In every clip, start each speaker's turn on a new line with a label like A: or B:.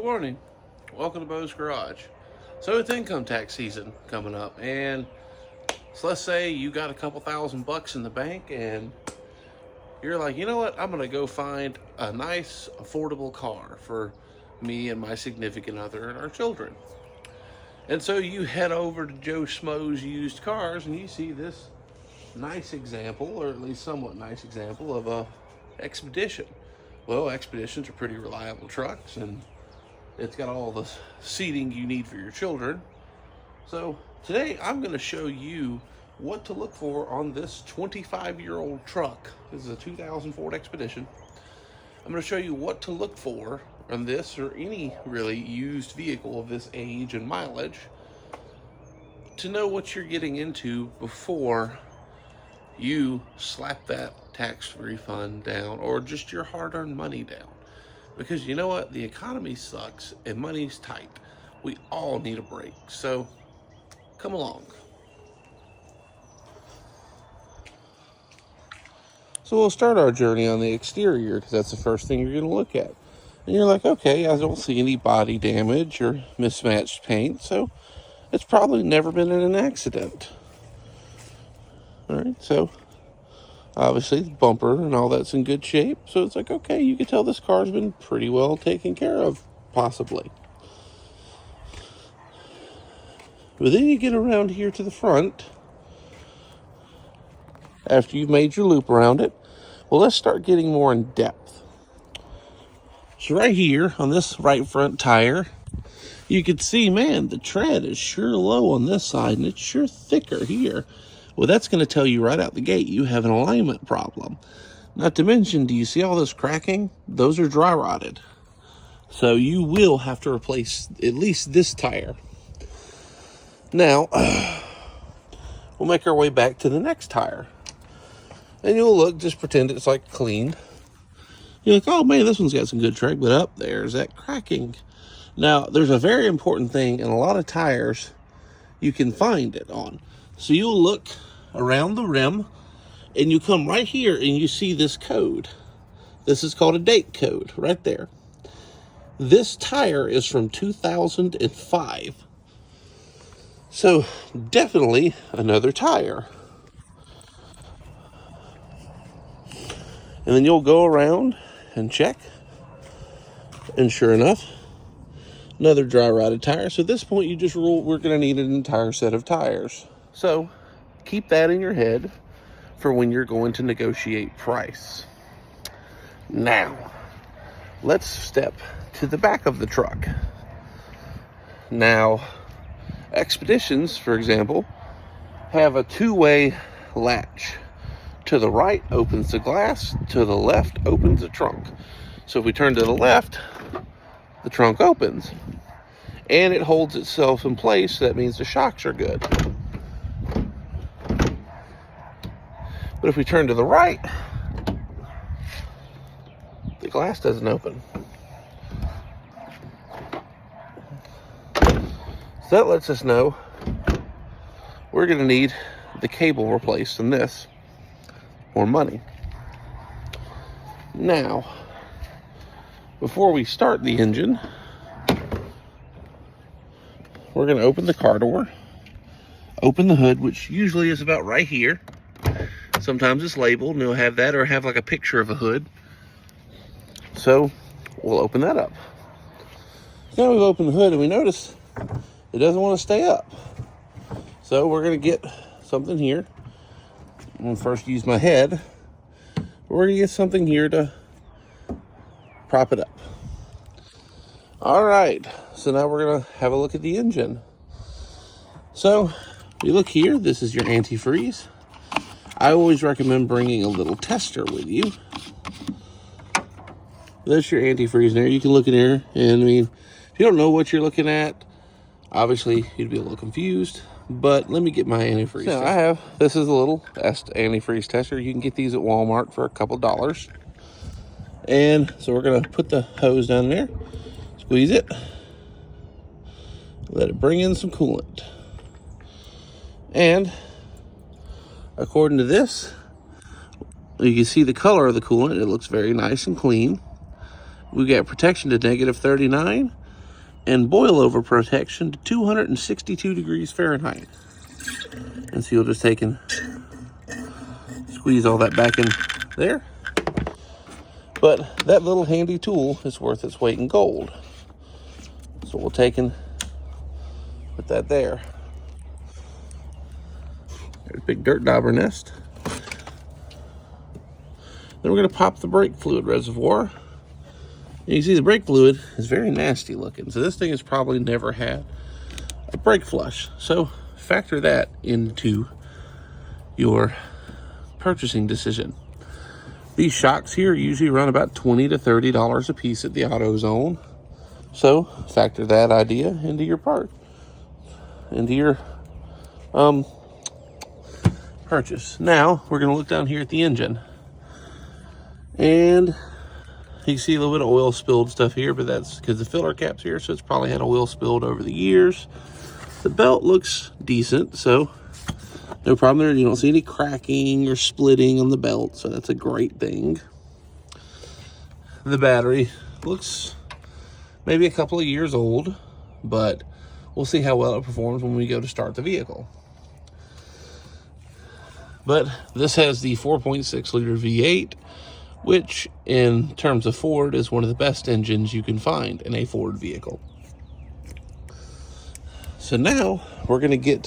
A: Good morning. Welcome to Bo's Garage. So it's income tax season coming up, and so let's say you got a couple $1,000 in the bank, and you're like, you know what? I'm gonna go find a nice, affordable car for me and my significant other and our children. And so you head over to Joe Schmo's used cars, and you see this nice example, or at least somewhat nice example of a Expedition. Well, Expeditions are pretty reliable trucks, and it's got all the seating you need for your children. So today I'm going to show you what to look for on this 25-year-old truck. This is a 2000 Ford Expedition. I'm going to show you what to look for on this or any really used vehicle of this age and mileage to know what you're getting into before you slap that tax refund down or just your hard-earned money down. Because you know what? The economy sucks and money's tight. We all need a break. So come along. So we'll start our journey on the exterior because that's the first thing you're going to look at. And you're like, okay, I don't see any body damage or mismatched paint, so it's probably never been in an accident. All right, so obviously the bumper and all that's in good shape. So it's like, okay, you can tell this car's been pretty well taken care of, possibly. But then you get around here to the front, after you've made your loop around it. Well, let's start getting more in depth. So right here on this right front tire, you can see, man, the tread is sure low on this side, and it's sure thicker here. Well, that's going to tell you right out the gate you have an alignment problem. Not to mention, do you see all this cracking? Those are dry rotted. So you will have to replace at least this tire. Now, we'll make our way back to the next tire. And you'll look, just pretend it's like clean. You're like, oh man, this one's got some good tread, but up there's that cracking. Now, there's a very important thing in a lot of tires you can find it on. So you'll look around the rim and you come right here and you see this code. This is called a date code right there. This tire is from 2005. So definitely another tire. And then you'll go around and check. And sure enough, another dry rotted tire. So at this point you just rule we're going to need an entire set of tires. So keep that in your head for when you're going to negotiate price. Now, let's step to the back of the truck. Now, Expeditions, for example, have a two-way latch. To the right opens the glass, to the left opens the trunk. So if we turn to the left, the trunk opens. And it holds itself in place, so that means the shocks are good. But if we turn to the right, the glass doesn't open. So that lets us know we're going to need the cable replaced in this, or money. Now, before we start the engine, we're going to open the car door, open the hood, which usually is about right here. Sometimes it's labeled, and it'll have that or have like a picture of a hood. So we'll open that up. Now we've opened the hood and we notice it doesn't want to stay up. So we're going to get something here. I'm going to first use my head. We're going to get something here to prop it up. All right. So now we're going to have a look at the engine. So you look here. This is your antifreeze. I always recommend bringing a little tester with you. That's your antifreeze there. You can look in there, and I mean, if you don't know what you're looking at, obviously you'd be a little confused. But let me get my antifreeze. So this is a little antifreeze tester. You can get these at Walmart for a couple dollars. And so we're gonna put the hose down there, squeeze it, let it bring in some coolant. And according to this, you can see the color of the coolant. It looks very nice and clean. We got protection to -39, and boil over protection to 262 degrees Fahrenheit. And so you'll just take and squeeze all that back in there. But that little handy tool is worth its weight in gold. So we'll take and put that there. There's a big dirt dauber nest. Then we're going to pop the brake fluid reservoir. And you see the brake fluid is very nasty looking. So this thing has probably never had a brake flush. So factor that into your purchasing decision. These shocks here usually run about $20 to $30 a piece at the AutoZone. So factor that idea into your purchase. Now we're going to look down here at the engine. And you see a little bit of oil spilled stuff here, but that's because the filler cap's here, so it's probably had oil spilled over the years. The belt looks decent, so no problem there. You don't see any cracking or splitting on the belt, so that's a great thing. The battery looks maybe a couple of years old, but we'll see how well it performs when we go to start the vehicle. But this has the 4.6 liter V8, which in terms of Ford is one of the best engines you can find in a Ford vehicle. So now we're going to get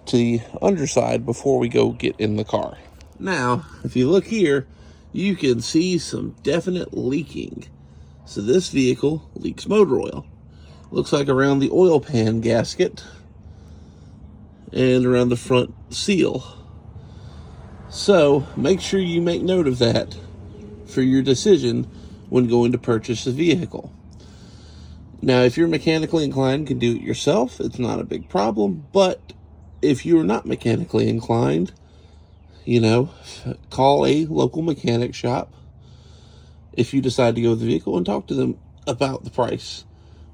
A: to the underside before we go get in the car. Now, if you look here, you can see some definite leaking. So this vehicle leaks motor oil. Looks like around the oil pan gasket and around the front seal. So make sure you make note of that for your decision when going to purchase a vehicle. Now, if you're mechanically inclined, you can do it yourself. It's not a big problem. But if you're not mechanically inclined, call a local mechanic shop if you decide to go with the vehicle and talk to them about the price.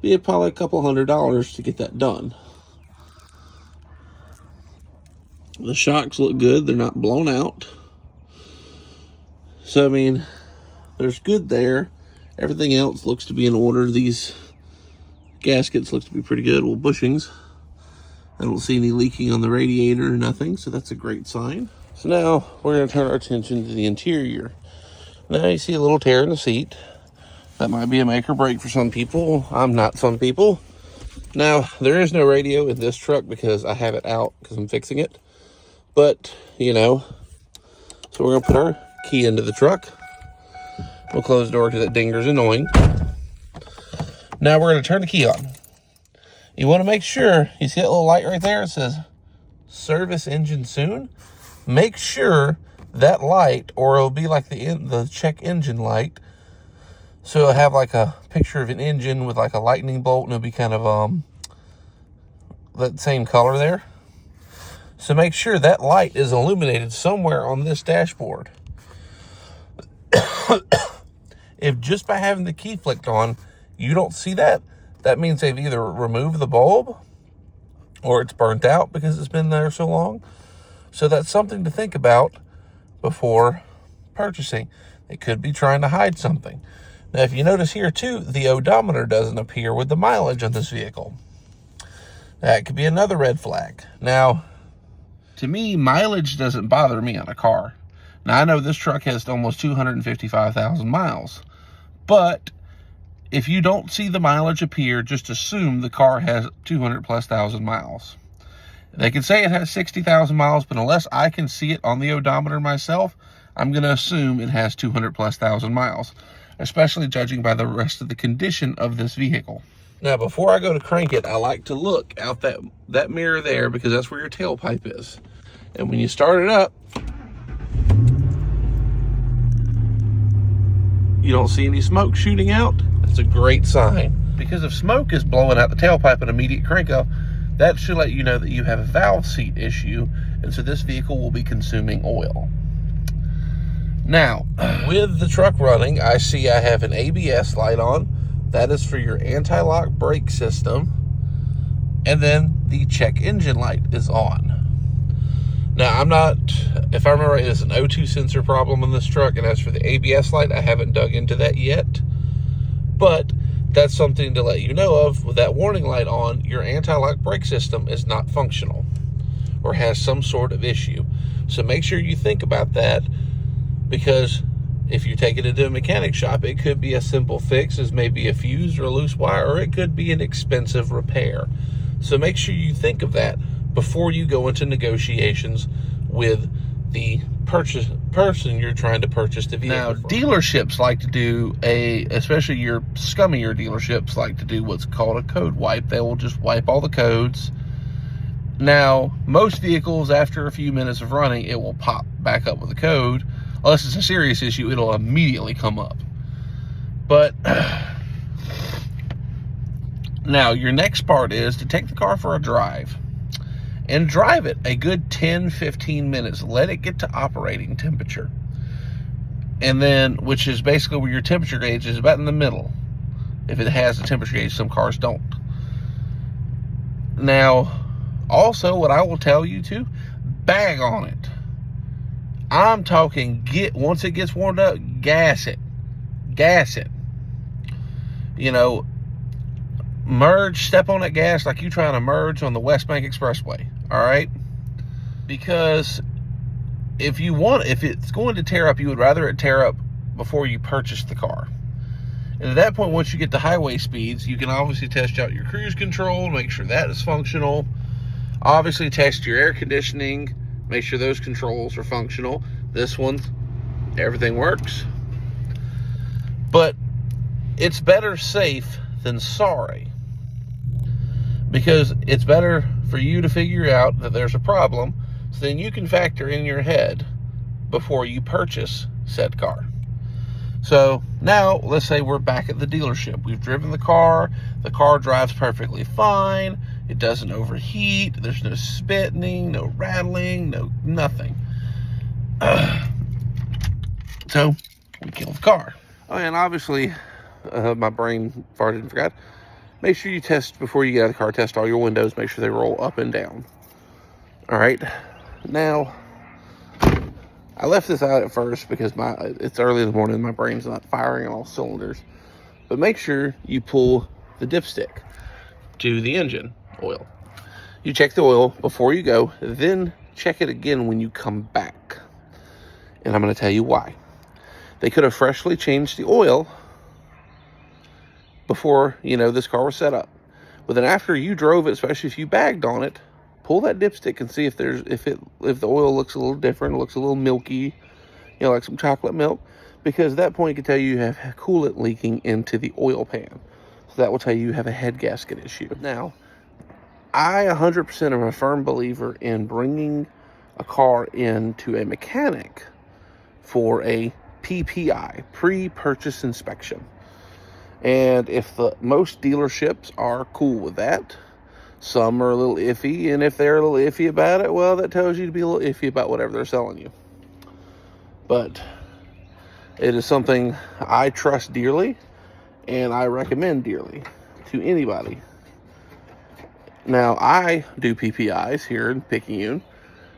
A: Be it probably a couple $100 to get that done. The shocks look good. They're not blown out. So, there's good there. Everything else looks to be in order. These gaskets look to be pretty good. Well, bushings. I don't see any leaking on the radiator or nothing, so that's a great sign. So now we're going to turn our attention to the interior. Now you see a little tear in the seat. That might be a make or break for some people. I'm not some people. Now, there is no radio in this truck because I have it out because I'm fixing it. But, so we're going to put our key into the truck. We'll close the door because that dinger's annoying. Now we're going to turn the key on. You want to make sure, you see that little light right there? It says, service engine soon. Make sure that light, or it'll be like the check engine light. So it'll have like a picture of an engine with like a lightning bolt, and it'll be kind of that same color there. So make sure that light is illuminated somewhere on this dashboard. If just by having the key flicked on, you don't see that, that means they've either removed the bulb or it's burnt out because it's been there so long. So that's something to think about before purchasing. They could be trying to hide something. Now, if you notice here too, the odometer doesn't appear with the mileage on this vehicle. That could be another red flag. Now, to me, mileage doesn't bother me on a car. Now, I know this truck has almost 255,000 miles, but if you don't see the mileage appear, just assume the car has 200,000+ miles. They can say it has 60,000 miles, but unless I can see it on the odometer myself, I'm going to assume it has 200,000+ miles, especially judging by the rest of the condition of this vehicle. Now, before I go to crank it, I like to look out that mirror there because that's where your tailpipe is. And when you start it up, you don't see any smoke shooting out. That's a great sign. Because if smoke is blowing out the tailpipe at immediate crank up, that should let you know that you have a valve seat issue, and so this vehicle will be consuming oil. Now, with the truck running, I see I have an ABS light on. That is for your anti-lock brake system. And then the check engine light is on. Now, if I remember right, it's an O2 sensor problem in this truck, and as for the ABS light, I haven't dug into that yet. But that's something to let you know of. With that warning light on, your anti-lock brake system is not functional or has some sort of issue. So make sure you think about that, because if you take it into a mechanic shop, it could be a simple fix as maybe a fuse or a loose wire, or it could be an expensive repair. So make sure you think of that before you go into negotiations with the person you're trying to purchase the vehicle
B: Now,
A: from.
B: dealerships like to do especially your scummier dealerships like to do what's called a code wipe. They will just wipe all the codes. Now, most vehicles, after a few minutes of running, it will pop back up with a code. Unless it's a serious issue, it'll immediately come up. But now, your next part is to take the car for a drive and drive it a good 10-15 minutes. Let it get to operating temperature. And then, which is basically where your temperature gauge is about in the middle. If it has a temperature gauge, some cars don't. Now, also, what I will tell you to, bag on it. I'm talking, once it gets warmed up, gas it. Gas it. You know, step on that gas like you're trying to merge on the West Bank Expressway. All right? Because if it's going to tear up, you would rather it tear up before you purchase the car. And at that point, once you get to highway speeds, you can obviously test out your cruise control, make sure that is functional. Obviously, test your air conditioning, make sure those controls are functional. This one, everything works. But it's better safe than sorry, because it's better for you to figure out that there's a problem, so then you can factor in your head before you purchase said car. So now, let's say we're back at the dealership. We've driven the car drives perfectly fine, it doesn't overheat, there's no spitting, no rattling, no nothing. So we kill the car. Oh, and obviously, my brain farted and forgot. Make sure you test before you get out of the car. Test all your windows. Make sure they roll up and down. All right. Now, I left this out at first because it's early in the morning. My brain's not firing on all cylinders. But make sure you pull the dipstick to the engine oil. You check the oil before you go. Then check it again when you come back. And I'm going to tell you why. They could have freshly changed the oil before, this car was set up. But then after you drove it, especially if you bagged on it, pull that dipstick and see if the oil looks a little different, looks a little milky, like some chocolate milk. Because at that point, it can tell you have coolant leaking into the oil pan. So that will tell you have a head gasket issue. Now, I 100% am a firm believer in bringing a car into a mechanic for a PPI, pre-purchase inspection. And if most dealerships are cool with that, some are a little iffy, and if they're a little iffy about it, well, that tells you to be a little iffy about whatever they're selling you. But it is something I trust dearly, and I recommend dearly to anybody. Now, I do PPIs here in Picayune,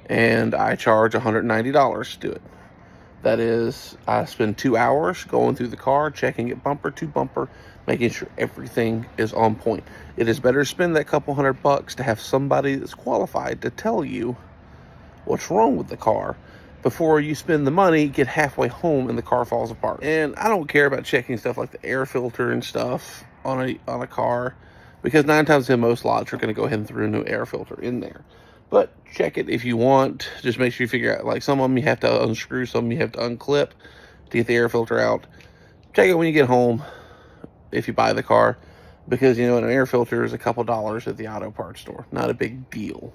B: and I charge $190 to do it. That is, I spend 2 hours going through the car, checking it bumper to bumper, making sure everything is on point. It is better to spend that couple $100 to have somebody that's qualified to tell you what's wrong with the car before you spend the money, get halfway home, and the car falls apart. And I don't care about checking stuff like the air filter and stuff on a car, because 9 times in most lots are going to go ahead and throw a new air filter in there. But check it if you want. Just make sure you figure out, like, some of them you have to unscrew, some you have to unclip to get the air filter out. Check it when you get home if you buy the car, because, an air filter is a couple dollars at the auto parts store. Not a big deal.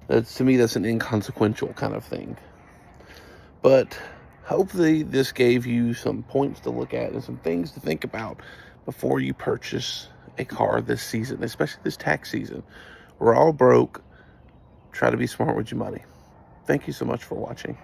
B: To me, that's an inconsequential kind of thing. But hopefully this gave you some points to look at and some things to think about before you purchase a car this season, especially this tax season. We're all broke. Try to be smart with your money. Thank you so much for watching.